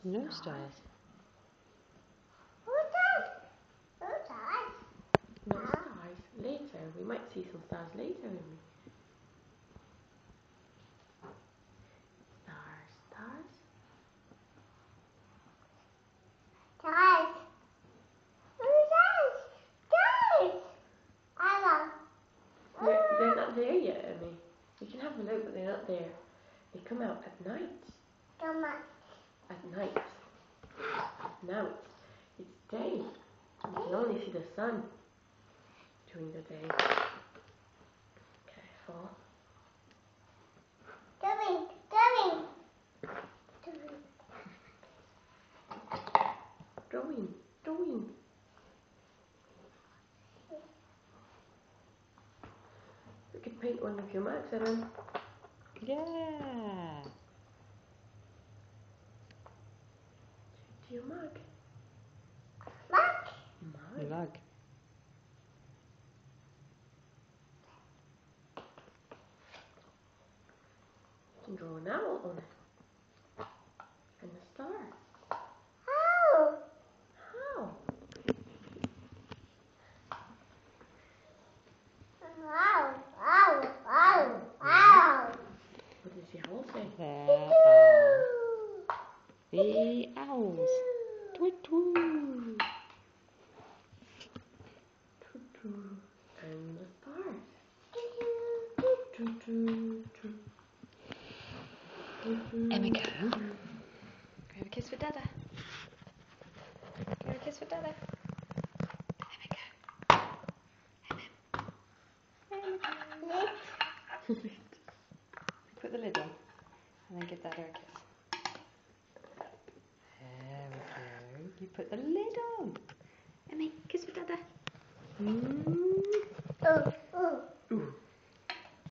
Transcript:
No stars. No stars. Later. We might see some stars later. Maybe. Stars. They're not there yet, Emmy. You can have a look, but they're not there. They come out at night. At night. Now it's day. You can only see the sun during the day. Careful. Drawing. We could paint one of your marks, Evan. Yeah. Do your mug. Mug. You can draw an owl on it. And a star. How? What does the owl say? There are the owls. Toot toot. Toot toot. And the stars. Toot toot toot. Emiko, go have a kiss for Dada. Go have a kiss for Dada. Emiko. Put the lid on and then give Dada a kiss. There we go. You put the lid on. Emmy, kiss for Dada.